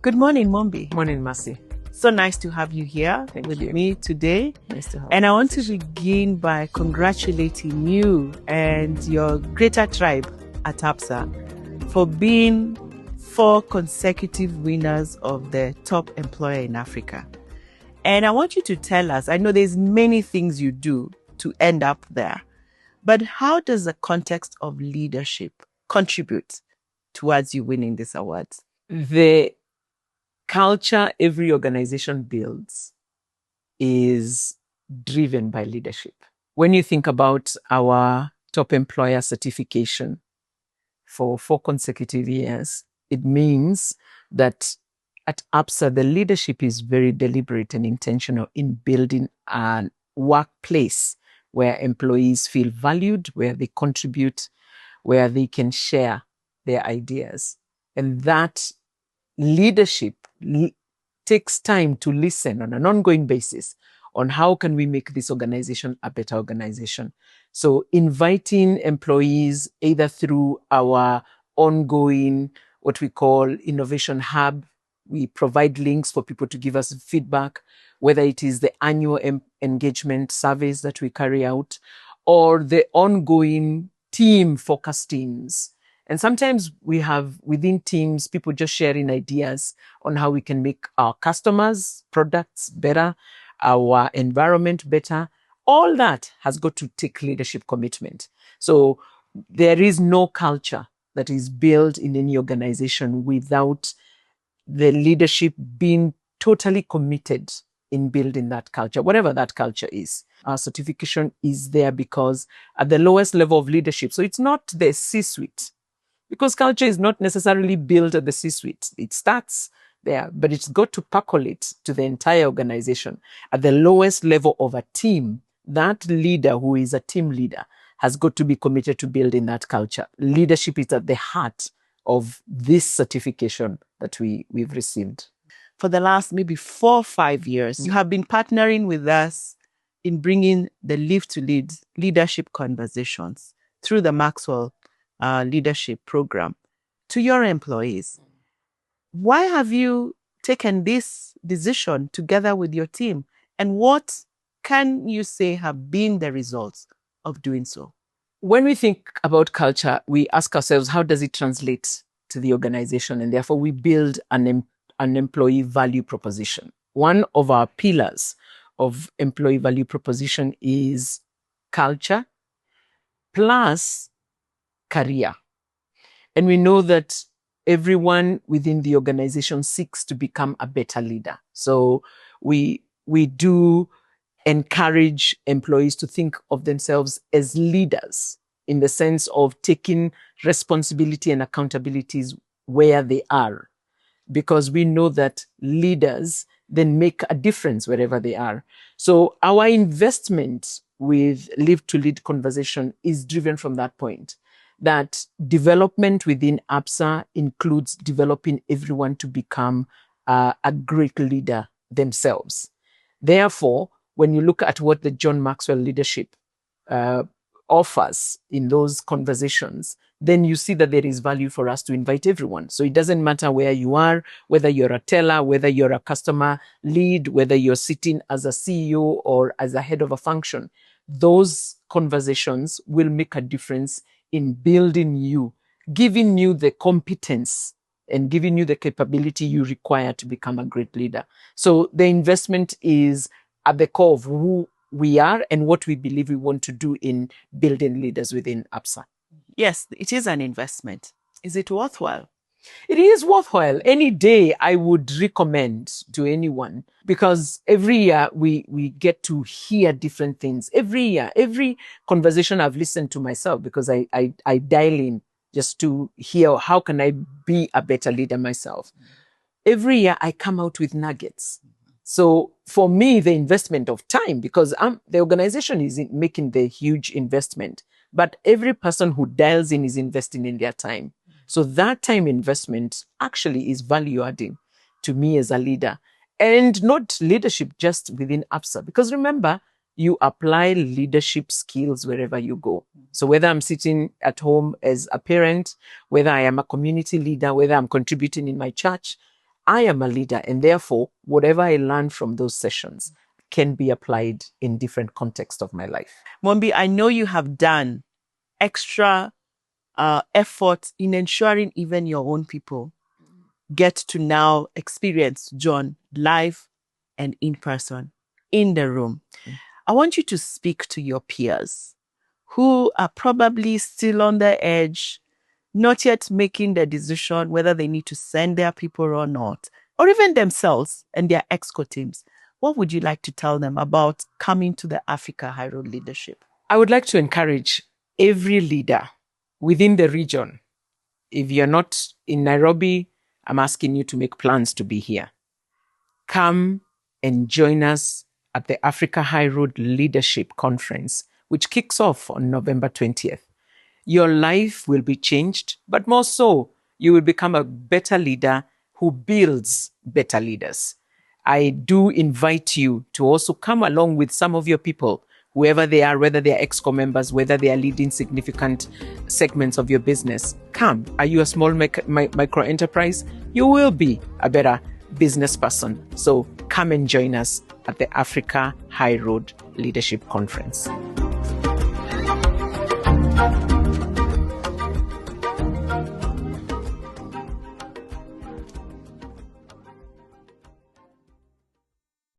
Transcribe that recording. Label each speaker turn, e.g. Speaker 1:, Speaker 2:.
Speaker 1: Good morning, Mumbi.
Speaker 2: Morning, Mercy.
Speaker 1: So nice to have you here with me today.
Speaker 2: Nice to have
Speaker 1: And
Speaker 2: you.
Speaker 1: I want to begin by congratulating you and your greater tribe at APSA for being 4 consecutive winners of the top employer in Africa. And I want you to tell us, I know there's many things you do to end up there, but how does the context of leadership contribute towards you winning these awards?
Speaker 2: The culture every organization builds is driven by leadership. When you think about our top employer certification for 4 consecutive years, it means that at APSA, the leadership is very deliberate and intentional in building a workplace where employees feel valued, where they contribute, where they can share their ideas. And that leadership takes time to listen on an ongoing basis on how can we make this organization a better organization. So inviting employees either through our ongoing, what we call Innovation Hub, we provide links for people to give us feedback, whether it is the annual engagement surveys that we carry out or the ongoing team focus teams. And sometimes we have within teams, people just sharing ideas on how we can make our customers' products better, our environment better. All that has got to take leadership commitment. So there is no culture that is built in any organization without the leadership being totally committed in building that culture, whatever that culture is. Our certification is there because at the lowest level of leadership, so it's not the C-suite, because culture is not necessarily built at the C-suite. It starts there, but it's got to percolate to the entire organization. At the lowest level of a team, that leader who is a team leader has got to be committed to building that culture. Leadership is at the heart of this certification that we've received.
Speaker 1: For the last maybe 4 or 5 years, you have been partnering with us in bringing the Live to Lead leadership conversations through the Maxwell leadership program to your employees. Why have you taken this decision together with your team? And what can you say have been the results of doing so?
Speaker 2: When we think about culture, we ask ourselves, how does it translate to the organization? And therefore, we build an employee value proposition. One of our pillars of employee value proposition is culture plus career. And we know that everyone within the organization seeks to become a better leader. So we do encourage employees to think of themselves as leaders in the sense of taking responsibility and accountabilities where they are, because we know that leaders then make a difference wherever they are. So our investment with Live to Lead conversation is driven from that point, that development within APSA includes developing everyone to become a great leader themselves. Therefore, when you look at what the John Maxwell leadership offers in those conversations, then you see that there is value for us to invite everyone. So it doesn't matter where you are, whether you're a teller, whether you're a customer lead, whether you're sitting as a CEO or as a head of a function, those conversations will make a difference in building you, giving you the competence and giving you the capability you require to become a great leader. So the investment is at the core of who we are and what we believe we want to do in building leaders within APSA.
Speaker 1: Yes, it is an investment. Is it worthwhile?
Speaker 2: It is worthwhile. Any day I would recommend to anyone, because every year we get to hear different things. Every year, every conversation I've listened to myself, because I dial in just to hear how can I be a better leader myself. Every year I come out with nuggets. So for me, the investment of time, because the organization is making the huge investment, but every person who dials in is investing in their time. So that time investment actually is value adding to me as a leader, and not leadership just within APSA. Because remember, you apply leadership skills wherever you go. So whether I'm sitting at home as a parent, whether I am a community leader, whether I'm contributing in my church, I am a leader, and therefore, whatever I learn from those sessions can be applied in different contexts of my life.
Speaker 1: Mumbi, I know you have done extra effort in ensuring even your own people get to now experience John live and in person, in the room. I want you to speak to your peers who are probably still on the edge, not yet making the decision whether they need to send their people or not, or even themselves and their exco teams. What would you like to tell them about coming to the Africa Highroad leadership?
Speaker 2: I would like to encourage every leader within the region. If you're not in Nairobi, I'm asking you to make plans to be here. Come and join us at the Africa Highroad Leadership Conference, which kicks off on November 20th. Your life will be changed, but more so, you will become a better leader who builds better leaders. I do invite you to also come along with some of your people, whoever they are, whether they are EXCO members, whether they are leading significant segments of your business. Come. Are you a small micro enterprise? You will be a better business person. So come and join us at the Africa Highroad Leadership Conference.